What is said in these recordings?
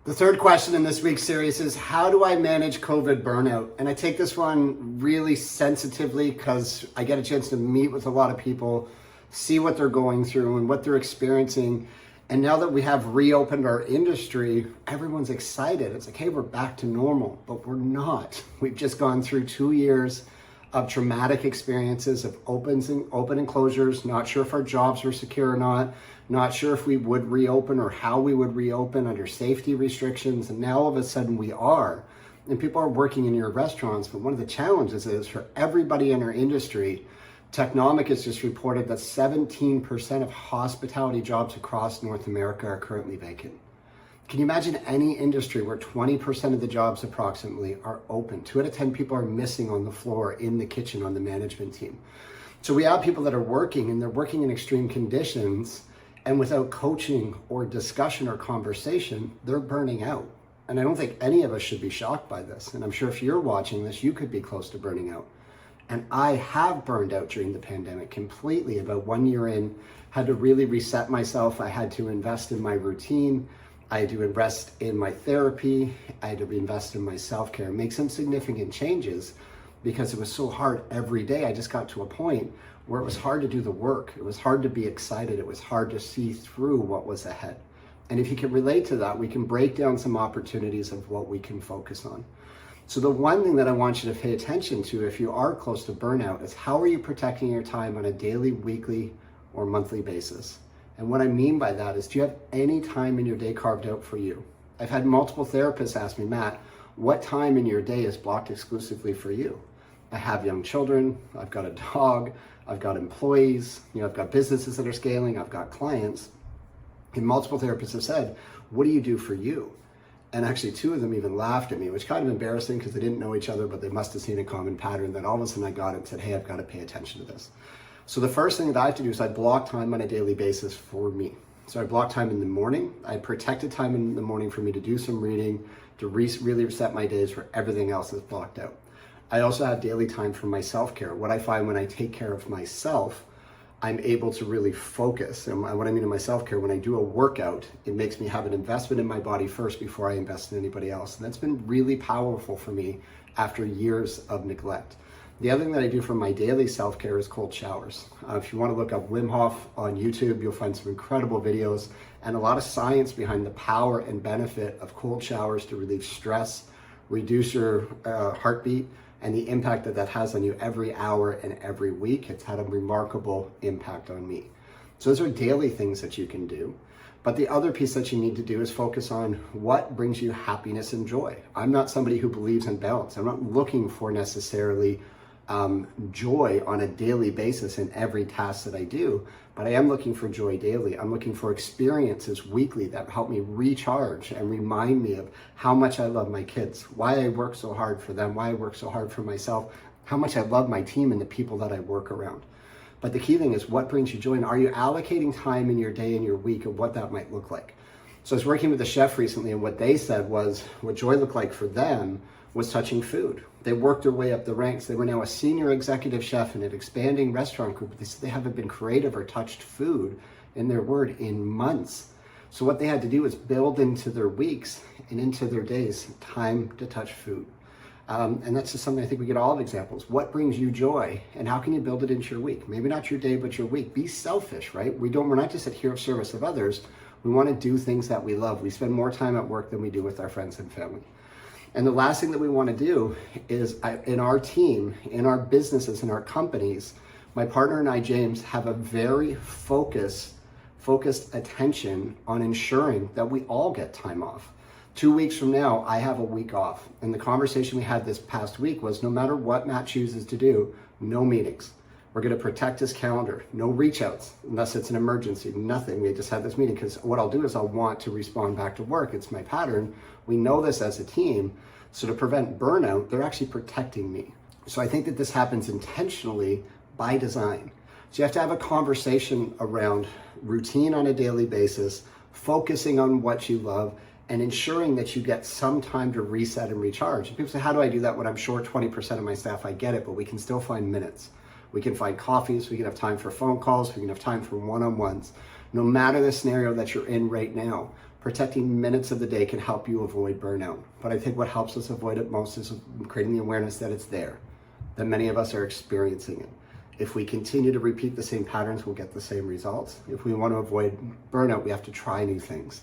The third question in this week's series is, how do I manage COVID burnout? And I take this one really sensitively because I get a chance to meet with a lot of people, see what they're going through and what they're experiencing. And now that we have reopened our industry, everyone's excited. It's like, hey, we're back to normal, but we're not. We've just gone through 2 years of traumatic experiences of open and closures, not sure if our jobs were secure or not sure if we would reopen or how we would reopen under safety restrictions. And now all of a sudden we are, and people are working in your restaurants. But one of the challenges is for everybody in our industry, Technomic has just reported that 17% of hospitality jobs across North America are currently vacant. Can you imagine any industry where 20% of the jobs approximately are open? 2 out of 10 people are missing on the floor, in the kitchen, on the management team. So we have people that are working, and they're working in extreme conditions, and without coaching or discussion or conversation, they're burning out. And I don't think any of us should be shocked by this. And I'm sure if you're watching this, you could be close to burning out. And I have burned out during the pandemic completely. About 1 year in, had to really reset myself. I had to invest in my routine. I had to invest in my therapy. I had to reinvest in my self-care, make some significant changes because it was so hard every day. I just got to a point where it was hard to do the work. It was hard to be excited. It was hard to see through what was ahead. And if you can relate to that, we can break down some opportunities of what we can focus on. So the one thing that I want you to pay attention to if you are close to burnout is, how are you protecting your time on a daily, weekly, or monthly basis? And what I mean by that is, do you have any time in your day carved out for you? I've had multiple therapists ask me, Matt, what time in your day is blocked exclusively for you? I have young children, I've got a dog, I've got employees, I've got businesses that are scaling, I've got clients. And multiple therapists have said, what do you do for you? And actually 2 of them even laughed at me, which kind of embarrassing because they didn't know each other, but they must have seen a common pattern that all of a sudden I got it and said, hey, I've got to pay attention to this. So the first thing that I have to do is I block time on a daily basis for me. So I block time in the morning. I protected time in the morning for me to do some reading, to really reset my days where everything else is blocked out. I also have daily time for my self-care. What I find when I take care of myself, I'm able to really focus. And what I mean in my self-care, when I do a workout, it makes me have an investment in my body first before I invest in anybody else. And that's been really powerful for me after years of neglect. The other thing that I do for my daily self-care is cold showers. If you want to look up Wim Hof on YouTube, you'll find some incredible videos and a lot of science behind the power and benefit of cold showers to relieve stress, reduce your heartbeat, and the impact that that has on you every hour and every week. It's had a remarkable impact on me. So those are daily things that you can do. But the other piece that you need to do is focus on what brings you happiness and joy. I'm not somebody who believes in balance. I'm not looking for necessarily joy on a daily basis in every task that I do, but I am looking for joy daily. I'm looking for experiences weekly that help me recharge and remind me of how much I love my kids, why I work so hard for them, why I work so hard for myself, how much I love my team and the people that I work around. But the key thing is, what brings you joy, and are you allocating time in your day and your week of what that might look like? So I was working with a chef recently, and what they said was what joy looked like for them was touching food. They worked their way up the ranks. They were now a senior executive chef in an expanding restaurant group. They said they haven't been creative or touched food, in their word, in months. So what they had to do was build into their weeks and into their days time to touch food. And that's just something I think we get all of examples. What brings you joy, and how can you build it into your week? Maybe not your day, but your week. Be selfish, right? We're not just at here of service of others. We want to do things that we love. We spend more time at work than we do with our friends and family. And the last thing that we want to do is, in our team, in our businesses, in our companies, my partner and I, James, have a very focused attention on ensuring that we all get time off. 2 weeks from now, I have a week off. And the conversation we had this past week was, no matter what Matt chooses to do, no meetings. We're going to protect his calendar. No reach outs unless it's an emergency. Nothing. We just had this meeting because what I'll do is I'll want to respond back to work. It's my pattern. We know this as a team. So to prevent burnout, they're actually protecting me. So I think that this happens intentionally by design. So you have to have a conversation around routine on a daily basis, focusing on what you love, and ensuring that you get some time to reset and recharge. And people say, how do I do that when I'm short 20% of my staff? I get it, but we can still find minutes. We can find coffees, we can have time for phone calls, we can have time for one-on-ones. No matter the scenario that you're in right now, Protecting minutes of the day can help you avoid burnout. But I think what helps us avoid it most is creating the awareness that it's there, that many of us are experiencing it. If we continue to repeat the same patterns, we'll get the same results. If we want to avoid burnout, we have to try new things.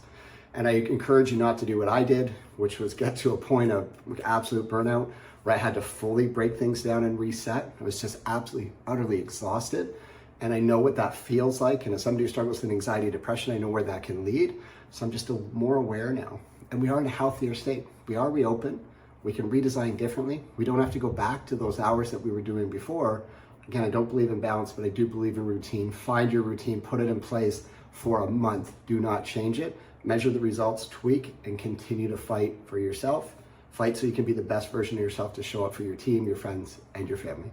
And I encourage you not to do what I did, which was get to a point of absolute burnout where I had to fully break things down and reset. I was just absolutely, utterly exhausted. And I know what that feels like. And as somebody who struggles with anxiety, depression, I know where that can lead. So I'm just more aware now. And we are in a healthier state. We are reopened. We can redesign differently. We don't have to go back to those hours that we were doing before. Again, I don't believe in balance, but I do believe in routine. Find your routine, put it in place for a month. Do not change it. Measure the results, tweak, and continue to fight for yourself. Fight so you can be the best version of yourself to show up for your team, your friends, and your family.